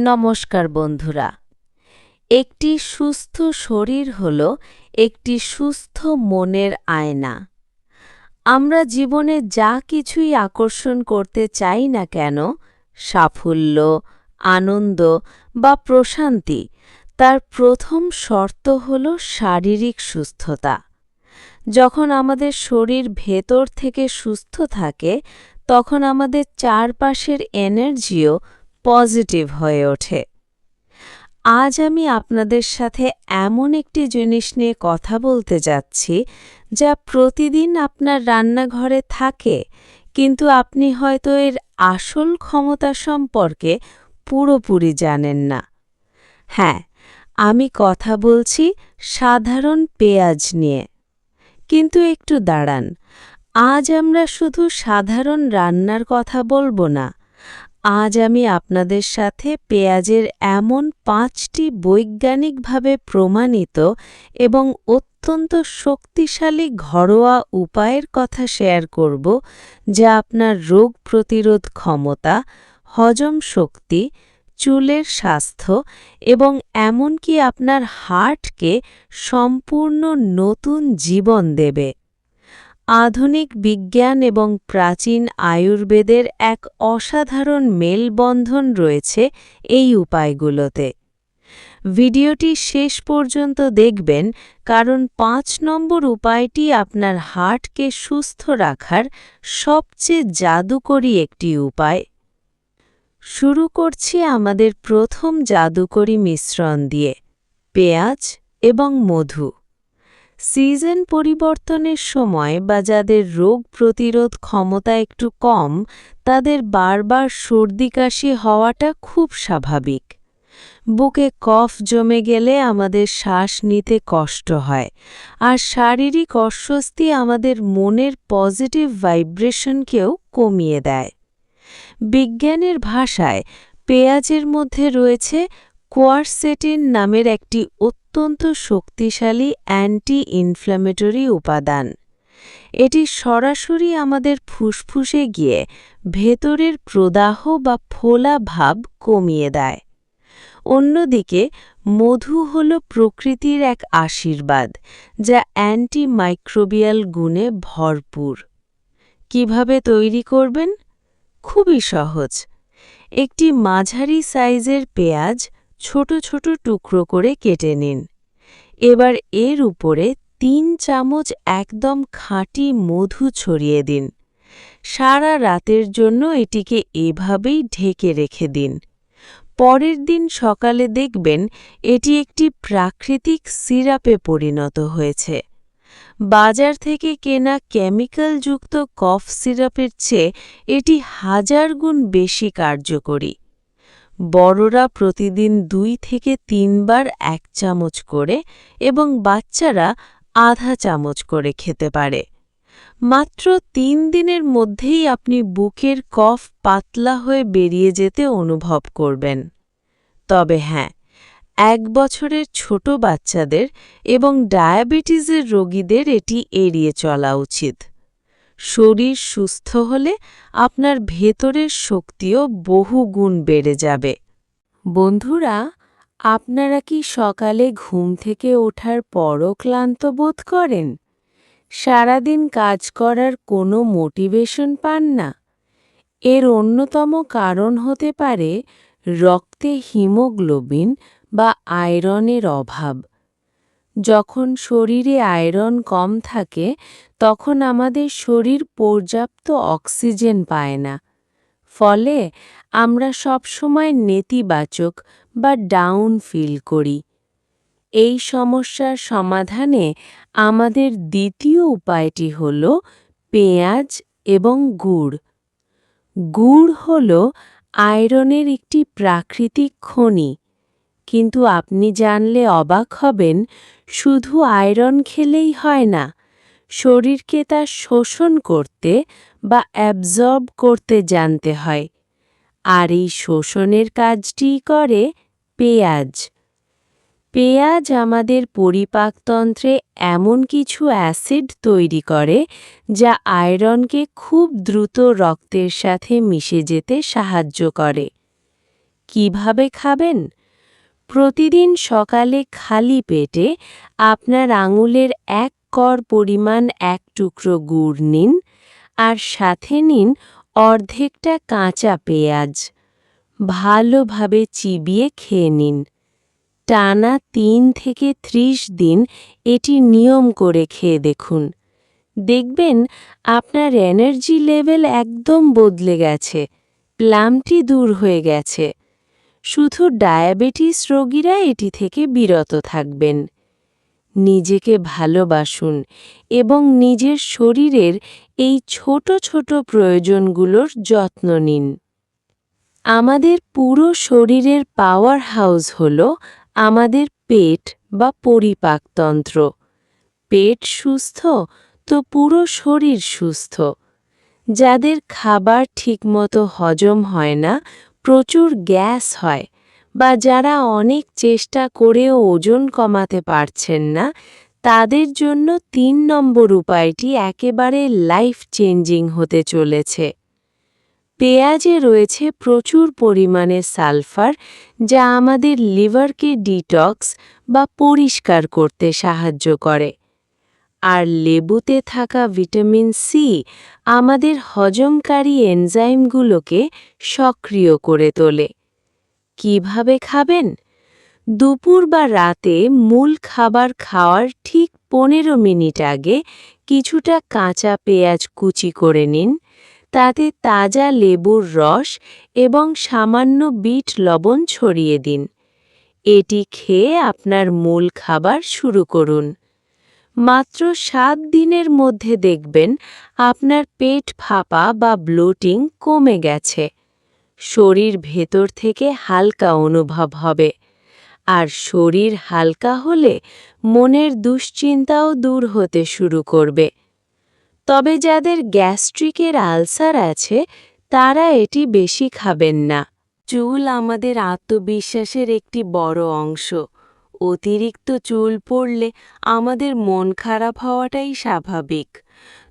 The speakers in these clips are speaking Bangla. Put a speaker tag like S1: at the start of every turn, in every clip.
S1: নমস্কার বন্ধুরা। একটি সুস্থ শরীর হল একটি সুস্থ মনের আয়না। আমরা জীবনে যা কিছুই আকর্ষণ করতে চাই না কেন, সাফল্য, আনন্দ বা প্রশান্তি, তার প্রথম শর্ত হল শারীরিক সুস্থতা। যখন আমাদের শরীর ভেতর থেকে সুস্থ থাকে, তখন আমাদের চারপাশের এনার্জিও পজিটিভ হয়ে ওঠে। আজ আমি আপনাদের সাথে এমন একটি জিনিস নিয়ে কথা বলতে যাচ্ছি যা প্রতিদিন আপনার রান্নাঘরে থাকে, কিন্তু আপনি হয়তো এর আসল ক্ষমতা সম্পর্কে পুরোপুরি জানেন না। হ্যাঁ, আমি কথা বলছি সাধারণ পেঁয়াজ নিয়ে। কিন্তু একটু দাঁড়ান, আজ আমরা শুধু সাধারণ রান্নার কথা বলবো না। আজ আমি আপনাদের সাথে পেঁয়াজের এমন ৫টি বৈজ্ঞানিকভাবে প্রমাণিত এবং অত্যন্ত শক্তিশালী ঘরোয়া উপায়ের কথা শেয়ার করব, যা আপনার রোগ প্রতিরোধ ক্ষমতা, হজম শক্তি, চুলের স্বাস্থ্য এবং এমনকি আপনার হার্টকে সম্পূর্ণ নতুন জীবন দেবে। আধুনিক বিজ্ঞান এবং প্রাচীন আয়ুর্বেদের এক অসাধারণ মেলবন্ধন রয়েছে এই উপায়গুলোতে। ভিডিওটি শেষ পর্যন্ত দেখবেন, কারণ ৫ নম্বর উপায়টি আপনার হার্টকে সুস্থ রাখার সবচেয়ে জাদুকরী একটি উপায়। শুরু করছি আমাদের প্রথম জাদুকরী মিশ্রণ দিয়ে, পেঁয়াজ এবং মধু। সিজন পরিবর্তনের সময় বা যাদের রোগ প্রতিরোধ ক্ষমতা একটু কম, তাদের বারবার সর্দি কাশি হওয়াটা খুব স্বাভাবিক। বুকে কফ জমে গেলে আমাদের শ্বাস নিতে কষ্ট হয়, আর শারীরিক অস্বস্তি আমাদের মনের পজিটিভ ভাইব্রেশনকেও কমিয়ে দেয়। বিজ্ঞানের ভাষায় পেঁয়াজের মধ্যে রয়েছে কোয়ারসেটিন নামের একটি অত্যন্ত শক্তিশালী অ্যান্টি ইনফ্ল্যামেটরি উপাদান। এটি সরাসরি আমাদের ফুসফুসে গিয়ে ভেতরের প্রদাহ বা ফোলা ভাব কমিয়ে দেয়। অন্যদিকে মধু হল প্রকৃতির এক আশীর্বাদ, যা অ্যান্টিমাইক্রোবিয়াল গুণে ভরপুর। কিভাবে তৈরি করবেন? খুবই সহজ। একটি মাঝারি সাইজের পেঁয়াজ ছোট ছোট টুকরো করে কেটে নিন। এবার এর উপরে ৩ চামচ একদম খাঁটি মধু ছড়িয়ে দিন। সারা রাতের জন্য এটিকে এভাবেই ঢেকে রেখে দিন। পরের দিন সকালে দেখবেন এটি একটি প্রাকৃতিক সিরাপে পরিণত হয়েছে। বাজার থেকে কেনা কেমিক্যালযুক্ত কফ সিরাপের চেয়ে এটি ১০০০ গুণ বেশি কার্যকরী। বড়রা প্রতিদিন ২ থেকে ৩ বার ১ চামচ করে এবং বাচ্চারা আধা চামচ করে খেতে পারে। মাত্র ৩ দিনের মধ্যেই আপনি বুকের কফ পাতলা হয়ে বেরিয়ে যেতে অনুভব করবেন। তবে হ্যাঁ, ১ বছরের ছোট বাচ্চাদের এবং ডায়াবেটিসের রোগীদের এটি এড়িয়ে চলা উচিত। শরীর সুস্থ হলে আপনার ভেতরের শক্তিও বহু গুণ বেড়ে যাবে। বন্ধুরা, আপনারা কি সকালে ঘুম থেকে ওঠার পরও ক্লান্ত বোধ করেন? সারাদিন কাজ করার কোনো মোটিভেশন পান না? এর অন্যতম কারণ হতে পারে রক্তে হিমোগ্লোবিন বা আয়রনের অভাব। যখন শরীরে আয়রন কম থাকে, তখন আমাদের শরীর পর্যাপ্ত অক্সিজেন পায় না। ফলে আমরা সবসময় নেতিবাচক বা ডাউন ফিল করি। এই সমস্যার সমাধানে আমাদের দ্বিতীয় উপায়টি হল পেঁয়াজ এবং গুড়। গুড় হল আয়রনের একটি প্রাকৃতিক খনি, কিন্তু আপনি জানলে অবাক হবেন, শুধু আয়রন খেলেই হয় না, শরীরকে তা শোষণ করতে বা অ্যাবজর্ব করতে জানতে হয়। আর এই শোষণের কাজটিই করে পেঁয়াজ। পেঁয়াজ আমাদের পরিপাকতন্ত্রে এমন কিছু অ্যাসিড তৈরি করে যা আয়রনকে খুব দ্রুত রক্তের সাথে মিশে যেতে সাহায্য করে। কিভাবে খাবেন? প্রতিদিন সকালে খালি পেটে আপনার আঙুলের 1 কর পরিমাণ 1 টুকরো গুড় নিন, আর সাথে নিন অর্ধেকটা কাঁচা পেঁয়াজ। ভালোভাবে চিবিয়ে খেয়ে নিন। টানা 3 থেকে 30 দিন এটি নিয়ম করে খেয়ে দেখুন। দেখবেন আপনার এনার্জি লেভেল একদম বদলে গেছে, ক্লান্তি দূর হয়ে গেছে। শুধু ডায়াবেটিস রোগীরা এটি থেকে বিরত থাকবেন। নিজেকে ভালোবাসুন এবং নিজের শরীরের এই ছোট ছোট প্রয়োজনগুলোর যত্ন নিন। আমাদের পুরো শরীরের পাওয়ার হাউস হল আমাদের পেট বা পরিপাকতন্ত্র। পেট সুস্থ তো পুরো শরীর সুস্থ। যাদের খাবার ঠিকমতো হজম হয় না, প্রচুর গ্যাস হয়, বা যারা অনেক চেষ্টা করেও ওজন কমাতে পারছেন না, তাদের জন্য 3 নম্বর উপায়টি একেবারে লাইফ চেঞ্জিং হতে চলেছে। পেঁয়াজে রয়েছে প্রচুর পরিমাণে সালফার, যা আমাদের লিভারকে ডিটক্স বা পরিষ্কার করতে সাহায্য করে। আর লেবুতে থাকা ভিটামিন সি আমাদের হজমকারী এনজাইমগুলোকে সক্রিয় করে তোলে। কিভাবে খাবেন? দুপুর বা রাতে মূল খাবার খাওয়ার ঠিক 15 মিনিট আগে কিছুটা কাঁচা পেঁয়াজ কুচি করে নিন, তাতে তাজা লেবুর রস এবং সামান্য বিট লবণ ছড়িয়ে দিন। এটি খেয়ে আপনার মূল খাবার শুরু করুন। মাত্র 7 দিনের মধ্যে দেখবেন আপনার পেট ফাঁপা বা ব্লোটিং কমে গেছে। শরীর ভেতর থেকে হালকা অনুভব হবে। আর শরীর হালকা হলে মনের দুশ্চিন্তাও দূর হতে শুরু করবে। তবে যাদের গ্যাস্ট্রিকের আলসার আছে, তারা এটি বেশি খাবেন না। চুল আমাদের আত্মবিশ্বাসের একটি বড় অংশ। অতিরিক্ত চুল পড়লে আমাদের মন খারাপ হওয়াটাই স্বাভাবিক।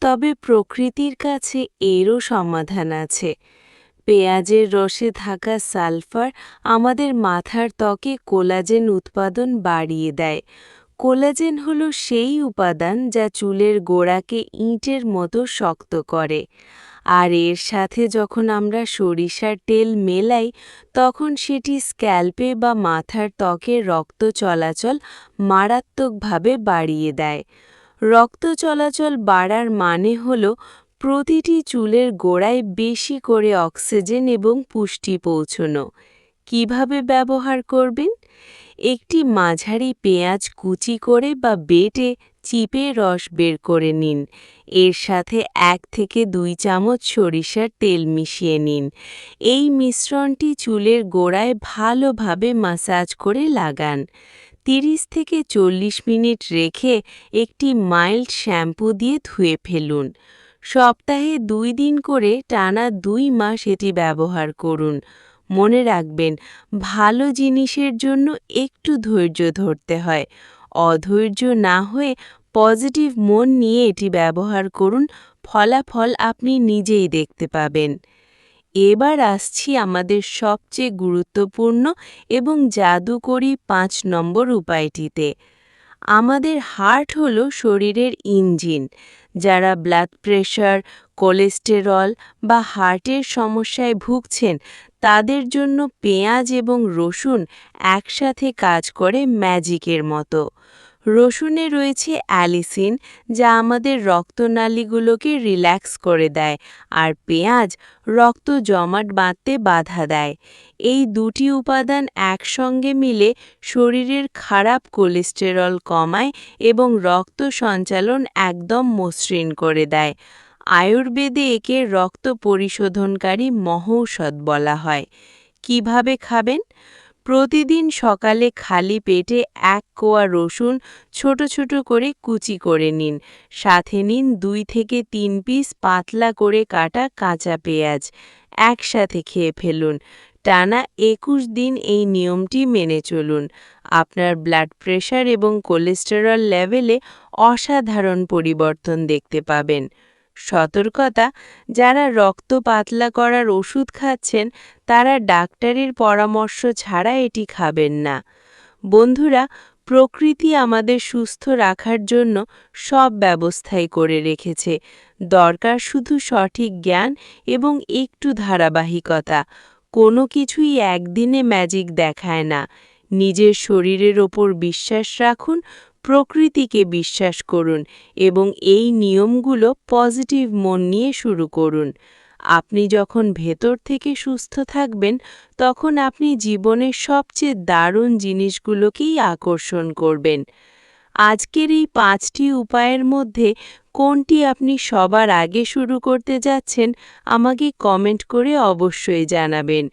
S1: তবে প্রকৃতির কাছে এরও সমাধান আছে। পেঁয়াজের রসে থাকা সালফার আমাদের মাথার ত্বকে কোলাজেন উৎপাদন বাড়িয়ে দেয়। কোলাজেন হলো সেই উপাদান যা চুলের গোড়াকে ইঁটের মতো শক্ত করে। আর এর সাথে যখন আমরা সরিষার তেল মেলাই, তখন সেটি স্ক্যাল্পে বা মাথার ত্বকে রক্ত চলাচল মারাত্মকভাবে বাড়িয়ে দেয়। রক্ত চলাচল বাড়ার মানে হল প্রতিটি চুলের গোড়ায় বেশি করে অক্সিজেন এবং পুষ্টি পৌঁছনো। কিভাবে ব্যবহার করবেন? একটি মাঝারি পেঁয়াজ কুচি করে বা বেটে চিপে রস বের করে নিন। এর সাথে 1 থেকে 2 চামচ সরিষার তেল মিশিয়ে নিন। এই মিশ্রণটি চুলের গোড়ায় ভালোভাবে মাসাজ করে লাগান। 30 থেকে 40 মিনিট রেখে একটি মাইল্ড শ্যাম্পু দিয়ে ধুয়ে ফেলুন। সপ্তাহে 2 দিন করে টানা 2 মাস এটি ব্যবহার করুন। মনে রাখবেন, ভালো জিনিসের জন্য একটু ধৈর্য ধরতে হয়। অধৈর্য না হয়ে পজিটিভ মন নিয়ে এটি ব্যবহার করুন, ফলাফল আপনি নিজেই দেখতে পাবেন। এবার আসছি আমাদের সবচেয়ে গুরুত্বপূর্ণ এবং জাদুকরী 5 নম্বর উপায়টিতে। আমাদের হার্ট হলো শরীরের ইঞ্জিন। যারা ব্লাড প্রেশার, কোলেস্টেরল বা হার্টের সমস্যায় ভুগছেন, তাদের জন্য পেঁয়াজ এবং রসুন একসাথে কাজ করে ম্যাজিকের মতো। রসুনে রয়েছে অ্যালিসিন, যা আমাদের রক্তনালীগুলোকে রিল্যাক্স করে দেয়, আর পেঁয়াজ রক্ত জমাট বাঁধতে বাধা দেয়। এই দুটি উপাদান একসঙ্গে মিলে শরীরের খারাপ কোলেস্টেরল কমায় এবং রক্ত সঞ্চালন একদম মসৃণ করে দেয়। আয়ুর্বেদে একে রক্ত পরিশোধনকারী মহৌষধ বলা হয়। কিভাবে খাবেন? প্রতিদিন সকালে খালি পেটে 1 কোয়া রসুন ছোট ছোট করে কুচি করে নিন। সাথে নিন 2 থেকে 3 পিস পাতলা করে কাটা কাঁচা পেঁয়াজ। একসাথে খেয়ে ফেলুন। টানা 21 দিন এই নিয়মটি মেনে চলুন। আপনার ব্লাড প্রেশার এবং কোলেস্টেরল লেভেলে অসাধারণ পরিবর্তন দেখতে পাবেন। সতর্কতা, যারা রক্ত পাতলা করার ওষুধ খাচ্ছেন তারা ডাক্তারের পরামর্শ ছাড়া এটি খাবেন না। বন্ধুরা, প্রকৃতি আমাদের সুস্থ রাখার জন্য সব ব্যবস্থাই করে রেখেছে। দরকার শুধু সঠিক জ্ঞান এবং একটু ধারাবাহিকতা। কোনো কিছুই একদিনে ম্যাজিক দেখায় না। নিজের শরীরের ওপর বিশ্বাস রাখুন, প্রকৃতিকে বিশ্বাস করুন এবং এই নিয়মগুলো পজিটিভ মন নিয়ে শুরু করুন। আপনি যখন ভেতর থেকে সুস্থ থাকবেন, তখন আপনি জীবনের সবচেয়ে দারুণ জিনিসগুলোকেই আকর্ষণ করবেন। আজকের এই 5টি উপায়ের মধ্যে কোনটি আপনি সবার আগে শুরু করতে যাচ্ছেন আমাকে কমেন্ট করে অবশ্যই জানাবেন।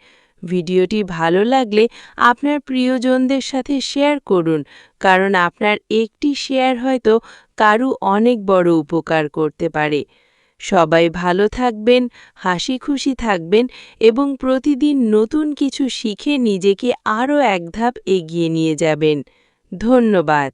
S1: ভিডিওটি ভালো লাগলে আপনার প্রিয়জনদের সাথে শেয়ার করুন, কারণ আপনার একটি শেয়ার হয়তো কারো অনেক বড় উপকার করতে পারে। সবাই ভালো থাকবেন, হাসি খুশি থাকবেন এবং প্রতিদিন নতুন কিছু শিখে নিজেকে আরও এক ধাপ এগিয়ে নিয়ে যাবেন। ধন্যবাদ।